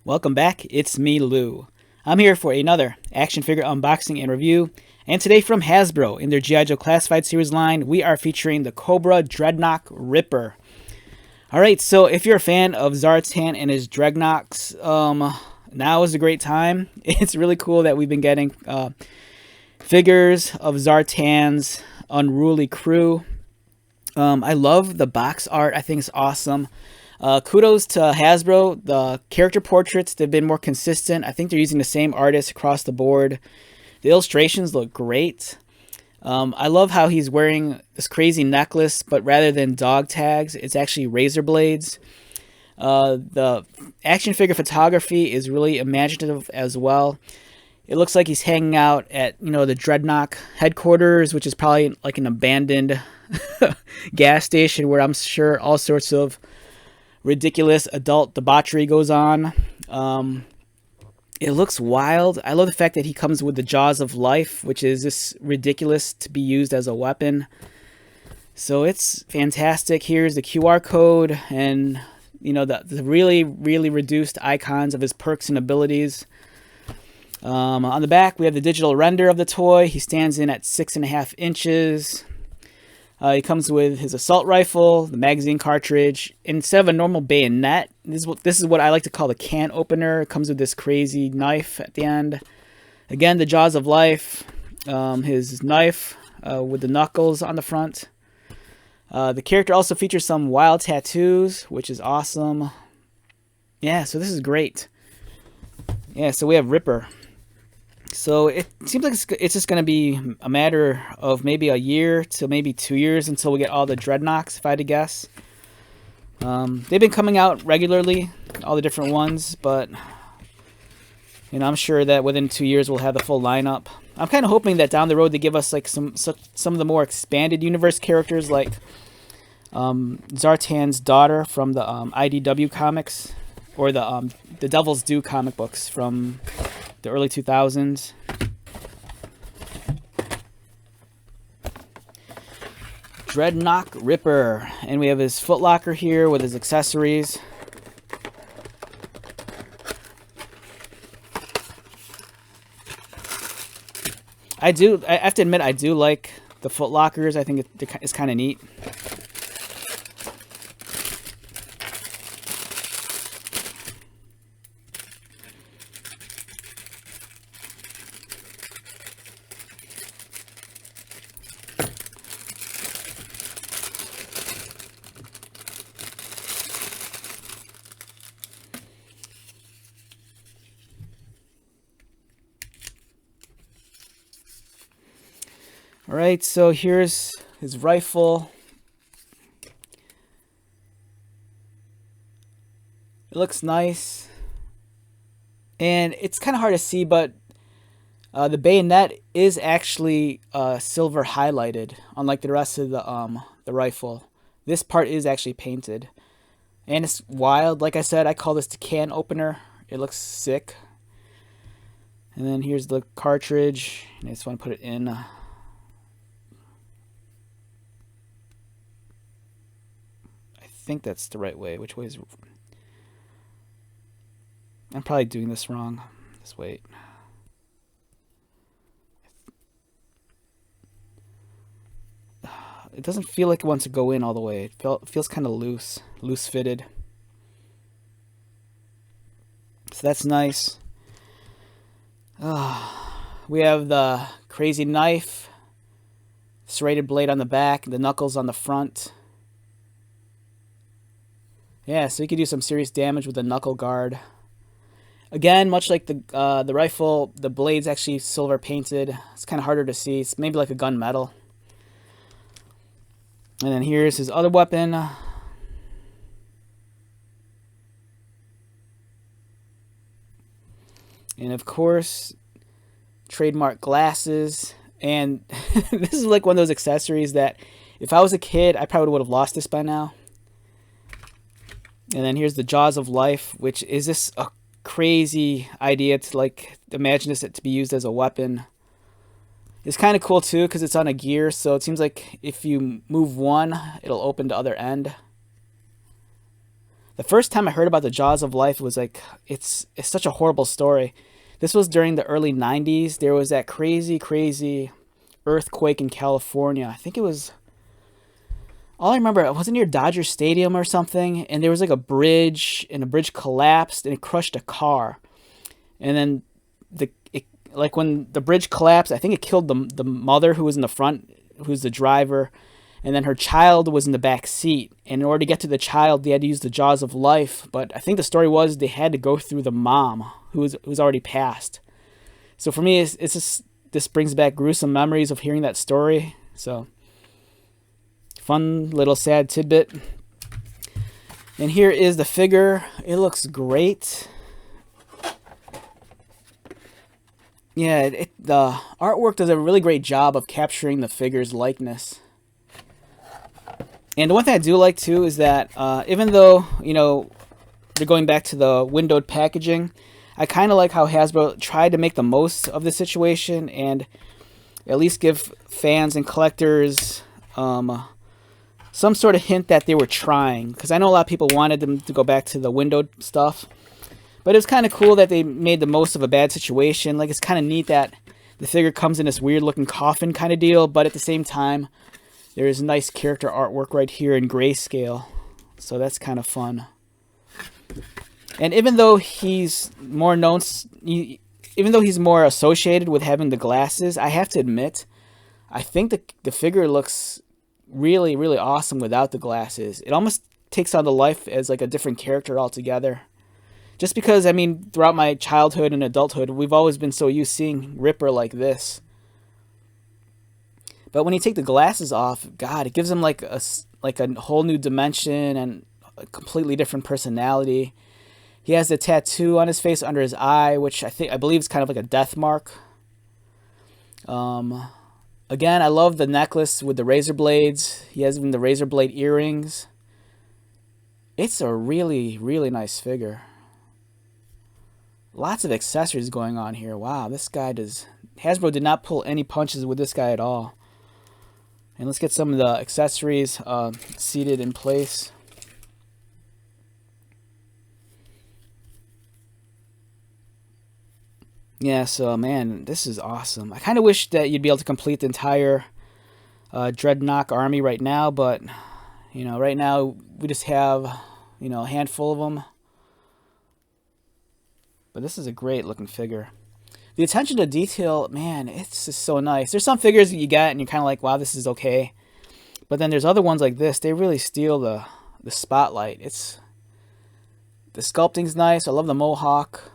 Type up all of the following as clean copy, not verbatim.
Welcome back, it's me, Lou. I'm here for another action figure unboxing and review, and today from Hasbro, in their G.I. Joe Classified Series line, we are featuring the Cobra Dreadnok Ripper. Alright, so if you're a fan of Zartan and his Dreadnoks, now is a great time. It's really cool that we've been getting figures of Zartan's unruly crew. I love the box art, I think it's awesome. Kudos to Hasbro. The character portraits, they've been more consistent. I think they're using the same artist across the board. The illustrations look great. I love how he's wearing this crazy necklace, but rather than dog tags, it's actually razor blades. The action figure photography is really imaginative as well. It looks like he's hanging out at, the Dreadnok headquarters, which is probably like an abandoned gas station where I'm sure all sorts of ridiculous adult debauchery goes on. It looks wild. I love the fact that he comes with the Jaws of Life, which is just ridiculous to be used as a weapon. So it's fantastic. Here's the QR code and, the really, really reduced icons of his perks and abilities. On the back, we have the digital render of the toy. He stands in at 6.5 inches. He comes with his assault rifle, the magazine cartridge. Instead of a normal bayonet, this is what I like to call the can opener. It comes with this crazy knife at the end. Again, the Jaws of Life, his knife with the knuckles on the front. The character also features some wild tattoos, which is awesome. Yeah, so this is great. Yeah, so we have Ripper. So it seems like it's just going to be a matter of maybe a year to maybe 2 years until we get all the Dreadnoks, if I had to guess. They've been coming out regularly, all the different ones, but I'm sure that within 2 years we'll have the full lineup. I'm kind of hoping that down the road they give us like some of the more expanded universe characters, like Zartan's daughter from the IDW comics, or the Devil's Due comic books from the early 2000s. Dreadnok Ripper. And we have his footlocker here with his accessories. I have to admit, I do like the footlockers. I think it's kind of neat. Alright, so here's his rifle. It looks nice. And it's kind of hard to see, but the bayonet is actually silver highlighted, unlike the rest of the rifle. This part is actually painted. And it's wild. Like I said, I call this the can opener. It looks sick. And then here's the cartridge. I just want to put it in. I think that's the right way. Which way is... I'm probably doing this wrong. Just wait. It doesn't feel like it wants to go in all the way. It feels kind of loose fitted. So that's nice. We have the crazy knife, serrated blade on the back, the knuckles on the front. Yeah, so you could do some serious damage with the knuckle guard. Again, much like the rifle, the blade's actually silver painted. It's kind of harder to see. It's maybe like a gunmetal. And then here's his other weapon. And of course, trademark glasses. And this is like one of those accessories that if I was a kid, I probably would have lost this by now. And then here's the Jaws of Life, which is this a crazy idea to like imagine this to be used as a weapon. It's kind of cool too because it's on a gear, so it seems like if you move one, it'll open to other end. The first time I heard about the Jaws of Life was like, it's such a horrible story. This was during the early 90s. There was that crazy earthquake in California. I think it was, all I remember, it was near Dodger Stadium or something, and there was like a bridge, and the bridge collapsed, and it crushed a car. And then, like when the bridge collapsed, I think it killed the mother who was in the front, who's the driver, and then her child was in the back seat. And in order to get to the child, they had to use the Jaws of Life. But I think the story was they had to go through the mom, who was already passed. So for me, it's just, this brings back gruesome memories of hearing that story. So, fun little sad tidbit. And here is the figure. It looks great. Yeah, the artwork does a really great job of capturing the figure's likeness. And the one thing I do like too is that even though, you know, they're going back to the windowed packaging, I kind of like how Hasbro tried to make the most of the situation and at least give fans and collectors some sort of hint that they were trying. Because I know a lot of people wanted them to go back to the windowed stuff. But it was kind of cool that they made the most of a bad situation. Like, it's kind of neat that the figure comes in this weird looking coffin kind of deal, but at the same time, there is nice character artwork right here in grayscale. So that's kind of fun. And even though he's more known, even though he's more associated with having the glasses, I have to admit, I think the figure looks really, really awesome without the glasses. It almost takes on the life as like a different character altogether. Just because, I mean, throughout my childhood and adulthood, we've always been so used to seeing Ripper like this. But when you take the glasses off, God, it gives him like a whole new dimension and a completely different personality. He has the tattoo on his face under his eye, which I believe is kind of like a death mark. Again, I love the necklace with the razor blades. He has even the razor blade earrings. It's a really, really nice figure. Lots of accessories going on here. Wow, this guy Hasbro did not pull any punches with this guy at all. And let's get some of the accessories seated in place. Yeah, so man, this is awesome. I kind of wish that you'd be able to complete the entire Dreadnok army right now, but you know, right now we just have, you know, a handful of them. But this is a great looking figure. The attention to detail, man, it's just so nice. There's some figures that you get and you're kind of like, wow, this is okay. But then there's other ones like this. They really steal the spotlight. The sculpting's nice. I love the mohawk.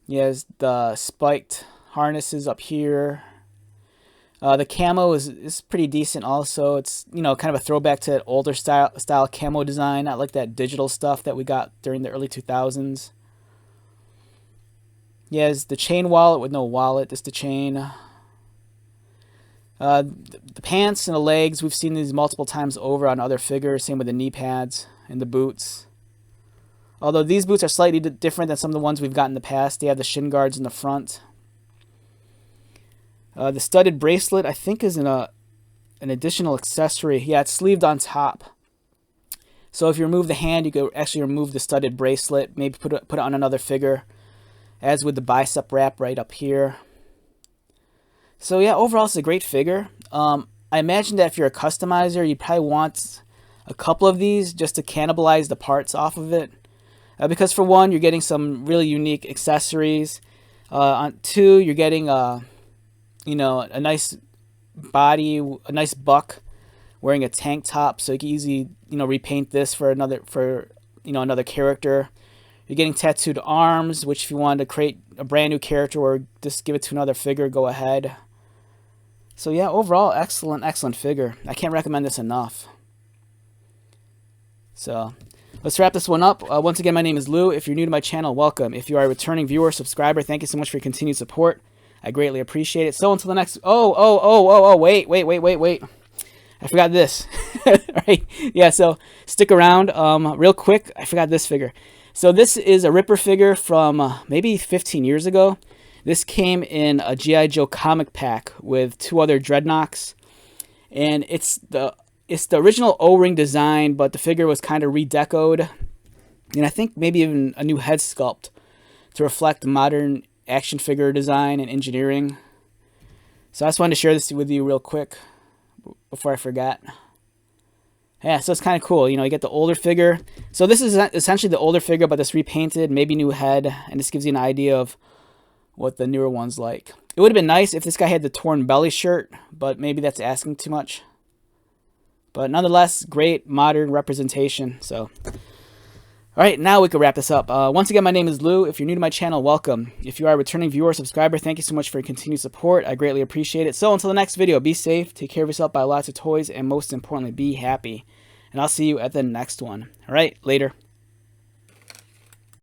He has the spiked harnesses up here. The camo is pretty decent also. It's, you know, kind of a throwback to that older style camo design, not like that digital stuff that we got during the early 2000s. He has the chain wallet with no wallet, just the chain. The pants and the legs, we've seen these multiple times over on other figures. Same with the knee pads and the boots. Although these boots are slightly different than some of the ones we've got in the past. They have the shin guards in the front. The studded bracelet, I think, is an additional accessory. Yeah, it's sleeved on top. So if you remove the hand, you could actually remove the studded bracelet. Maybe put it on another figure. As with the bicep wrap right up here. So yeah, overall it's a great figure. I imagine that if you're a customizer, you probably want a couple of these just to cannibalize the parts off of it. Because for one, you're getting some really unique accessories. On two, you're getting you know, a nice body, a nice buck wearing a tank top, so you can easily, you know, repaint this for another character. You're getting tattooed arms, which if you wanted to create a brand new character or just give it to another figure, go ahead. So yeah, overall, excellent figure. I can't recommend this enough. So let's wrap this one up. Once again, my name is Lou. If you're new to my channel, welcome. If you are a returning viewer, subscriber, thank you so much for your continued support. I greatly appreciate it. So until the next... wait. I forgot this. Right? Yeah, so stick around. Real quick, I forgot this figure. So this is a Ripper figure from maybe 15 years ago. This came in a G.I. Joe comic pack with two other Dreadnoks. And it's it's the original O-ring design, but the figure was kind of redecoed. And I think maybe even a new head sculpt to reflect modern action figure design and engineering. So I just wanted to share this with you real quick before I forgot. Yeah, so it's kind of cool. You know, you get the older figure. So this is essentially the older figure, but this repainted, maybe new head. And this gives you an idea of what the newer one's like. It would have been nice if this guy had the torn belly shirt, but maybe that's asking too much. But nonetheless, great modern representation. So, all right, now we can wrap this up. Once again, my name is Lou. If you're new to my channel, welcome. If you are a returning viewer or subscriber, thank you so much for your continued support. I greatly appreciate it. So until the next video, be safe, take care of yourself, buy lots of toys, and most importantly, be happy. And I'll see you at the next one. All right, later.